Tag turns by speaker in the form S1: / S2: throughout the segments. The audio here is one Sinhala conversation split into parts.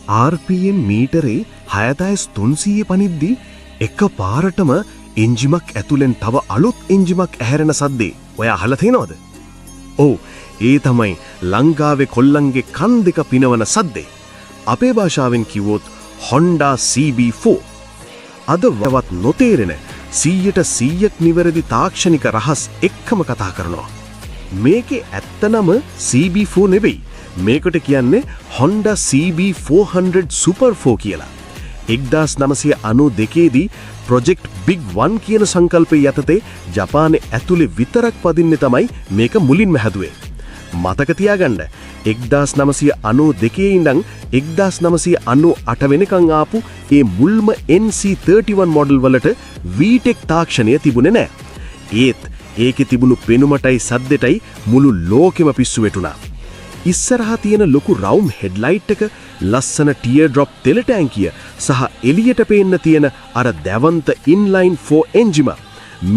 S1: RPM මීටරේ 6300 පනිද්දි එක පාරටම එන්ජිමක් ඇතුලෙන් තව අලුත් එන්ජිමක් ඇහැරෙන සද්දේ ඔය අහලා තියෙනවද? ඔව්, ඒ තමයි ලංකාවේ කොල්ලන්ගේ කන් දෙක පිනවන සද්දේ. අපේ භාෂාවෙන් කිව්වොත් Honda CB4. අද වත් නොතේරෙන 100% නිවැරදි තාක්ෂණික රහස් එක්කම කතා කරනවා. මේකේ ඇත්තනම CB4 නෙවෙයි. මේකට කියන්නේ Honda CB400 Super 4 කියලා. 1992 දී Project Big One කියන සංකල්පය යටතේ ජපානයේ ඇතුලේ විතරක් පදින්නේ තමයි මේක මුලින්ම හැදුවේ. මතක තියාගන්න 1992 ඉඳන් 1998 වෙනකන් ආපු ඒ මුල්ම NC31 මොඩල් වලට VTEC තාක්ෂණය තිබුණේ නැහැ. ඒත් ඒකේ තිබුණු පෙනුමටයි සද්දෙටයි මුළු ලෝකෙම පිස්සු වැටුණා. ඉස්සරහා තියෙන ලොකු රවුම් හෙඩ්ලයිට් එක, ලස්සන ටියර් ඩ්‍රොප් තෙල ටැංකිය සහ එළියට පේන්න තියෙන අර දැවන්ත ඉන්ලයින් 4 එන්ජිම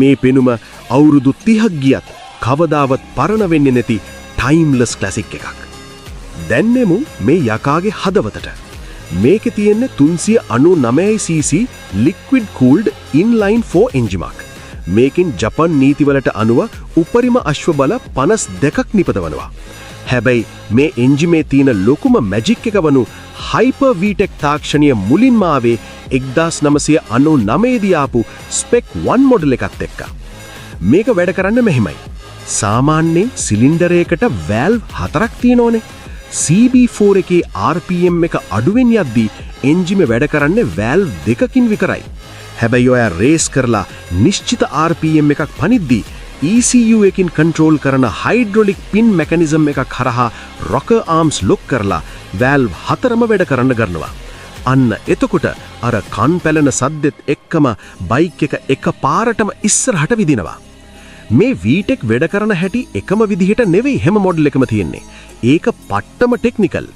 S1: මේ පෙනුම අවුරුදු 30ක් ගියත් කවදාවත් පරණ වෙන්නේ නැති ටයිම්ලස් ක්ලාසික් එකක්. දැන් නෙමු මේ යකාගේ හදවතට. මේකේ තියෙන්නේ 399cc liquid cooled inline 4 එන්ජිමක්. මේකෙන් ජපන් නීතිවලට අනුව උපරිම අශ්ව බල 52ක් නිපදවනවා. හැබැයි මේ එන්ජිමේ තියෙන ලොකුම මැජික් එක වනු හයිපර් VTEC තාක්ෂණය මුලින්ම ආවේ 1999 දී ආපු ස්පෙක් 1 මොඩල් එකත් එක්ක. මේක වැඩ කරන්න මෙහෙමයි. සාමාන්‍යයෙන් සිලින්ඩරයකට වැල්ව් 4ක් තියෙනෝනේ. CB4 එකේ RPM එක අඩුවෙන් යද්දී එන්ජිම වැඩ කරන්නේ වැල්ව් 2කින් විතරයි. හැබැයි ඔය රේස් කරලා නිශ්චිත RPM එකක් පනිද්දී ECU එකින් කන්ට්‍රෝල් කරන හයිඩ්‍රොලික් පින් මෙකැනිසම් එකක් හරහා රොකර් ආම්ස් ලොක් කරලා වැල්ව් 4ම වැඩ කරන්න ගන්නවා. අන්න එතකොට අර කන් පැලෙන සද්දෙත් එක්කම බයික් එක පාරටම ඉස්සරහට විදිනවා. මේ VTEC වැඩ කරන හැටි එකම විදිහට නෙවෙයි හැම මොඩල් එකම තියෙන්නේ. ඒක පට්ටම ටෙක්නිකල්.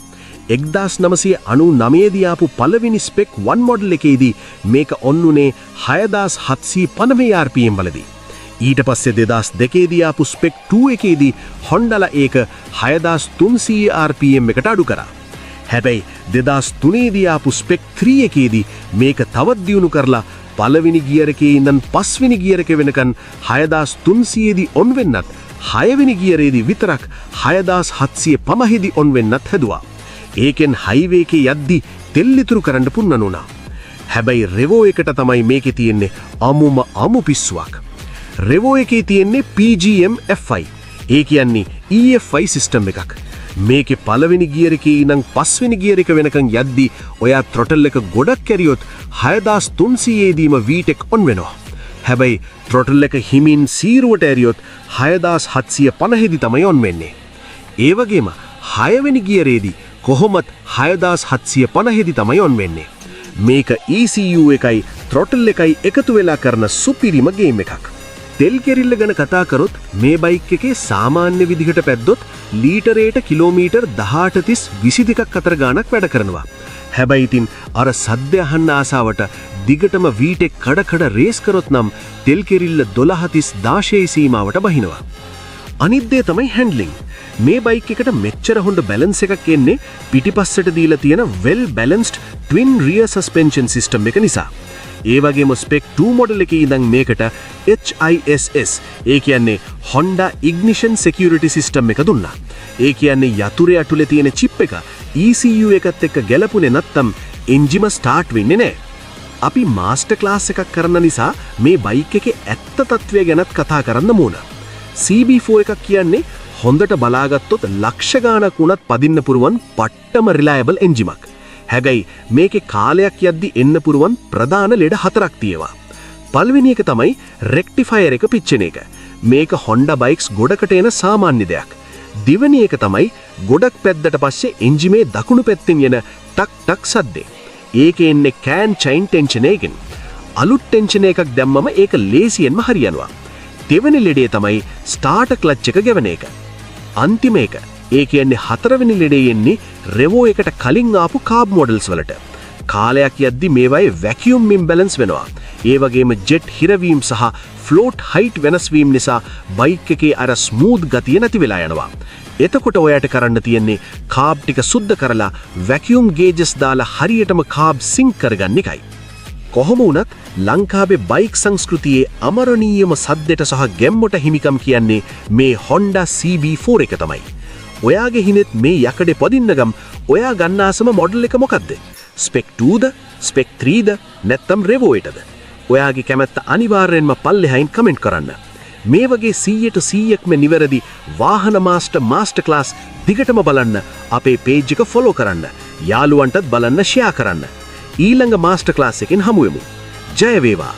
S1: 1999 දී ආපු පළවෙනි ස්පෙක් 1 මොඩල් එකේදී මේක ඔන්නුනේ 6750 RPM වලදී. ඊට පස්සේ 2002 දී ආපු ස්පෙක් 2 එකේදී Hondaලා ඒක 6300 RPM එකට අඩු කරා. හැබැයි 2003 දී ආපු ස්පෙක් 3 එකේදී මේක තවත් දියුණු කරලා පළවෙනි ගියර් එකේ ඉඳන් පස්වෙනි ගියර් එක වෙනකන් 6300 දී ඔන් වෙන්නත් 6 වෙනි ගියරේදී විතරක් 6750 දී ඔන් වෙන්නත් හැදුවා. ඒකෙන් හයිවේ එකේ යද්දී තෙල් ඉතුරු කරන්න පුන්නනුණා. හැබැයි රෙවෝ එකට තමයි මේකේ තියෙන්නේ අමු පිස්සුවක්. රෙවෝ එකේ තියෙන්නේ PGM FI. ඒ කියන්නේ EFI සිස්ටම් එකක්. මේකේ පළවෙනි ගියර් එකේ ඉඳන් පස්වෙනි ගියර් එක වෙනකන් යද්දී ඔයා throttle එක ගොඩක් කැරියොත් 6300 දීම VTEC ඔන් වෙනවා. හැබැයි throttle එක හිමින් 0ට ඇරියොත් 6750 දී තමයි ඔන් වෙන්නේ. ඒ වගේම 6 වෙනි ගියරේදී කොහොමත් 6750 දී තමයි ඔන් වෙන්නේ. මේක ECU එකයි throttle එකයි එකතු වෙලා කරන සුපිරිම ගේම් එකක්. තෙල් කෙරිල්ල ගැන කතා කරොත් මේ බයික් එකේ සාමාන්‍ය විදිහට පැද්දොත් ලීටරයට කිලෝමීටර් 1830 22ක් අතර ගාණක් වැඩ කරනවා. හැබැයි ඉතින් අර සද්ද අහන්න ආසාවට දිගටම VTEC කඩ රේස් කරොත් නම් තෙල් කෙරිල්ල 1230 16 සීමාවට බහිනවා. අනිත් දේ තමයි හැන්ඩ්ලිං. මේ බයික් එකට මෙච්චර හොඳ බැලන්ස් එකක් එන්නේ පිටිපස්සට දීලා තියෙන well balanced twin rear suspension system එක නිසා. ඒ වගේම ස්පෙක් 2 මොඩල් එකේ ඉඳන් මේකට HISS ඒ කියන්නේ Honda Ignition Security System එක දුන්නා. ඒ කියන්නේ යතුරේ ඇතුලේ තියෙන chip එක ECU එකත් එක්ක ගැලපුණේ නැත්තම් එන්ජිම ස්ටාර්ට් වෙන්නේ නැහැ. අපි මාස්ටර් ක්ලාස් එකක් කරන නිසා මේ බයික් එකේ ඇත්ත තත්ත්වය ගැනත් කතා කරන්න ඕන. CB4 එකක් කියන්නේ හොඳට බලාගත්තොත් ලක්ෂ ගාණක් වුණත් පදින්න පුරුවන් පට්ටම රිලයබල් එන්ජිමක්. හැබැයි මේකේ කාලයක් යද්දි එන්න පුරුවන් ප්‍රධාන ලෙඩ 4ක් තියෙනවා. පළවෙනි එක තමයි රෙක්ටිෆයර් එක පිච්චෙන එක. මේක Honda බයික්ස් ගොඩකට එන සාමාන්‍ය දෙයක්. දෙවෙනි එක තමයි ගොඩක් පැද්දට පස්සේ එන්ජිමේ දකුණු පැත්තෙන් එන ටක් ටක් සද්දේ. ඒකේ එන්නේ කෑන් චයින් ටෙන්ෂන් එකකින්. අලුත් ටෙන්ෂන් එකක් දැම්මම ඒක ලේසියෙන්ම හරියනවා. දෙවෙනි ලෙඩේ තමයි ස්ටාර්ටර් ක්ලච් එක ගෙවන එක. අන්තිම එක ඒ කියන්නේ 4 වෙනි ලෙඩේ එන්නේ රෙවෝ එකට කලින් ආපු කාබ් මොඩල්ස් වලට. කාලයක් යද්දි මේවායේ වැකියුම් ඉම්බැලන්ස් වෙනවා. ඒ වගේම ජෙට් හිරවීම සහ ෆ්ලෝට් හයිට් වෙනස් වීම නිසා බයික් එකේ අර ස්මූත් ගතිය නැති වෙලා යනවා. එතකොට ඔයාට කරන්න තියෙන්නේ කාබ් ටික සුද්ධ කරලා වැකියුම් ගේජස් දාලා හරියටම කාබ් සිංක් කරගන්න එකයි. කොහොම වුණත් ලංකාවේ බයික් සංස්කෘතියේ අමරණීයම සද්දෙට සහ ගැම්මට හිමිකම් කියන්නේ මේ Honda CB4 එක තමයි. ඔයාගේ හිනෙත් මේ යකඩේ පදින්න ගම් ඔයා ගන්නාසම මොඩල් එක මොකද්ද? ස්පෙක් 2ද, ස්පෙක් 3ද, නැත්නම් රෙවෝ 8ද? ඔයාගේ කැමැත්ත අනිවාර්යෙන්ම පල්ලෙහායින් කමෙන්ට් කරන්න. මේ වගේ 100%ක්ම නිවැරදි වාහන මාස්ටර් ක්ලාස් දිගටම බලන්න අපේ පේජ් එක ෆොලෝ කරන්න. යාළුවන්ටත් බලන්න ෂෙයා කරන්න. ඊළඟ මාස්ටර් ක්ලාස් එකෙන් හමු වෙමු. ජය වේවා.